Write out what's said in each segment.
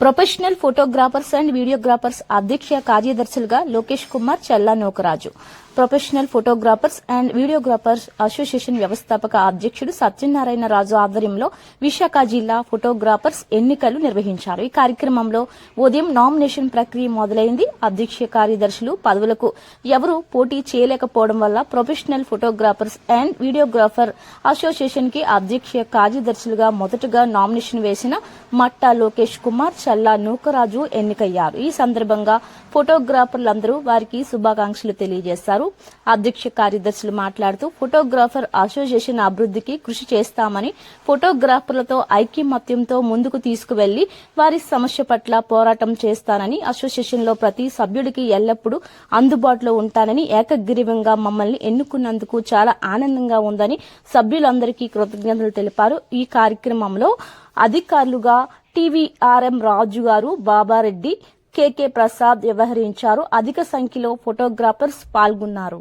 Professional photographers and videographers అధ్యక్ష కార్యదర్శులుగా Lokesh Kumar Challa Nukaraju, professional photographers and videographers association వ్యవస్థాపక అధ్యక్షుడు సత్యనారాయణ రాజు ఆధ్వర్యంలో విశాఖ జిల్లా ఫోటోగ్రాఫర్స్ ఎన్నికలు నిర్వహించారు. ఈ కార్యక్రమంలో ఉదయం నామినేషన్ ప్రక్రియ మొదలైంది. అధ్యక్ష కార్యదర్శులు పదవులకు ఎవరూ పోటీ చేయలేకపోవడం వల్ల professional photographers and videographer association కి అధ్యక్ష కార్యదర్శులుగా మొదటగా నామినేషన్ వేసిన మట్టా లోకేష్ కుమార్ చల్లా నూకరాజు ఎన్నికయ్యారు. ఈ సందర్భంగా ఫోటోగ్రాఫర్లందరూ వారికి శుభాకాంక్షలు తెలియజేశారు. అధ్యక్ష కార్యదర్శులు మాట్లాడుతూ ఫోటోగ్రాఫర్ అసోసియేషన్ అభివృద్ధికి కృషి చేస్తామని, ఫోటోగ్రాఫర్లతో ఐకమత్యంతో ముందుకు తీసుకువెళ్లి వారి సమస్య పట్ల పోరాటం చేస్తానని, అసోసియేషన్లో ప్రతి సభ్యుడికి ఎల్లప్పుడూ అందుబాటులో ఉంటానని, ఏకగ్రీవంగా మమ్మల్ని ఎన్నుకున్నందుకు చాలా ఆనందంగా ఉందని సభ్యులందరికీ కృతజ్ఞతలు తెలిపారు. ఈ కార్యక్రమంలో అధికారులుగా టీవీఆర్ఎం రాజు గారు, బాబారెడ్డి, కేకే ప్రసాద్ వ్యవహరించారు. అధిక సంఖ్యలో ఫోటోగ్రాఫర్స్ పాల్గొన్నారు.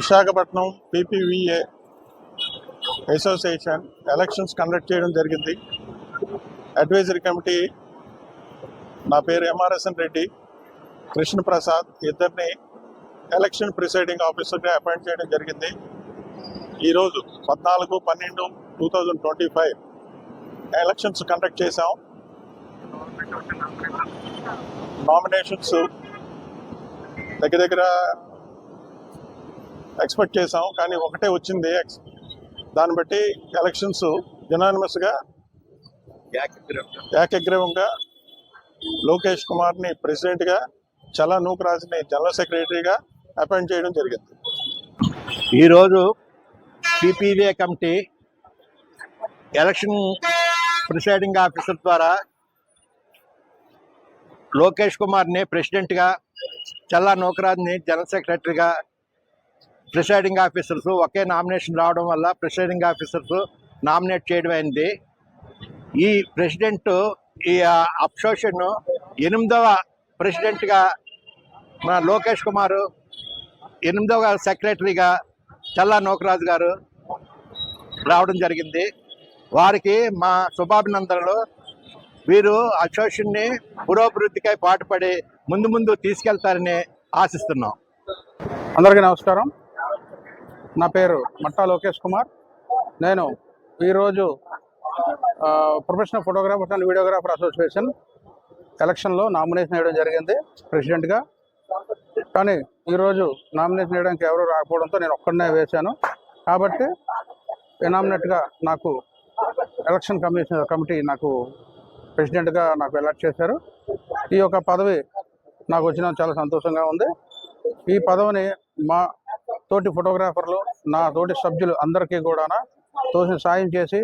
విశాఖపట్నం పీపీవీఏ అసోసియేషన్ ఎలక్షన్స్ కండక్ట్ చేయడం జరిగింది. అడ్వైజరీ కమిటీ నా పేరు ఎంఆర్ఎస్ఎన్ రెడ్డి, కృష్ణప్రసాద్ ఇద్దరిని ఎలక్షన్ ప్రిసైడింగ్ ఆఫీసర్గా అపాయింట్ చేయడం జరిగింది. ఈరోజు 14/12/2025 ఎలక్షన్స్ కండక్ట్ చేశాం. నామినేషన్స్ దగ్గర ఎక్స్పెక్ట్ చేసాం, కానీ ఒకటే వచ్చింది. దాన్ని బట్టి ఎలక్షన్స్ యునానిమస్గా ఏకగ్రీవంగా లోకేష్ కుమార్ని ప్రెసిడెంట్గా, చల్లా నూకరాజుని జనరల్ సెక్రటరీగా అపాయింట్ చేయడం జరిగింది. ఈరోజు పీపీవీఏ కమిటీ ఎలక్షన్ ప్రిసైడింగ్ ఆఫీసర్ ద్వారా లోకేష్ కుమార్ని ప్రెసిడెంట్గా, చల్లా నూకరాజ్ని జనరల్ సెక్రటరీగా ప్రిసైడింగ్ ఆఫీసర్స్ ఒకే నామినేషన్ రావడం వల్ల ప్రిసైడింగ్ ఆఫీసర్స్ నామినేట్ చేయడం అయింది. ఈ ప్రెసిడెంట్ ఈ అసోసియేషన్ 8వ ప్రెసిడెంట్గా మన లోకేష్ కుమార్, 8వ సెక్రటరీగా చల్లా నూకరాజు గారు రావడం జరిగింది. వారికి మా శుభాభినందనలు. వీరు అసోసియేషన్ని పురోభివృద్ధికై పాటుపడి ముందు తీసుకెళ్తారని ఆశిస్తున్నాం. అందరికీ నమస్కారం. నా పేరు మట్టా లోకేష్ కుమార్. నేను ఈరోజు professional photographers and videographer association ఎలక్షన్లో నామినేషన్ వేయడం జరిగింది ప్రెసిడెంట్గా. కానీ ఈరోజు నామినేషన్ వేయడానికి ఎవరు రాకపోవడంతో నేను ఒక్కడనే వేశాను. కాబట్టి నామినేట్గా నాకు ఎలక్షన్ కమిటీ నాకు ప్రెసిడెంట్గా నాకు ఎలక్ట్ చేశారు. ఈ యొక్క పదవి నాకు వచ్చిన చాలా సంతోషంగా ఉంది. ఈ పదవిని మా తోటి ఫోటోగ్రాఫర్లు, నా తోటి సభ్యులు అందరికీ కూడా తోసిన సాయం చేసి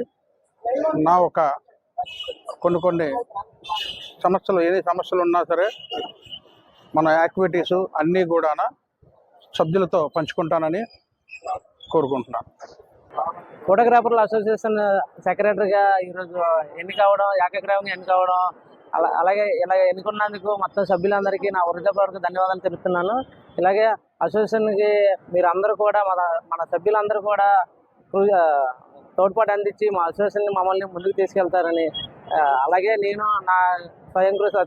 నా ఒక కొన్ని సమస్యలు, ఏ సమస్యలు ఉన్నా సరే మన యాక్టివిటీసు అన్నీ కూడా సభ్యులతో పంచుకుంటానని కోరుకుంటున్నాను. ఫోటోగ్రాఫర్ల అసోసియేషన్ సెక్రటరీగా ఈరోజు ఎన్నికవడం, ఏకగ్రీవంగా ఎన్నికవడం, అలాగే ఇలా ఎన్నుకున్నందుకు మొత్తం సభ్యులందరికీ నా హృదయపూర్వక ధన్యవాదాలు తెలుపుతున్నాను. ఇలాగే అసోసియేషన్కి మీరు అందరూ కూడా మన సభ్యులందరూ కూడా తోడ్పాటు అందించి మా అసోసియేషన్ని మమ్మల్ని ముందుకు తీసుకెళ్తారని, అలాగే నేను నా స్వయం కృషి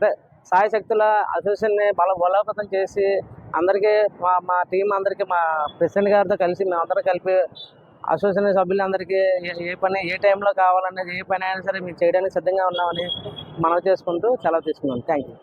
సాయశక్తుల అసోసియేషన్ని బలోపేతం చేసి అందరికీ మా టీం అందరికీ మా ప్రెసిడెంట్ గారితో కలిసి మేమందరం కలిపి అసోసియేషన్ సభ్యులందరికీ ఏ టైంలో కావాలనేది, ఏ పని అయినా సరే మేము చేయడానికి సిద్ధంగా ఉన్నామని మనవి చేసుకుంటూ సెలవు తీసుకున్నాను. Thank you.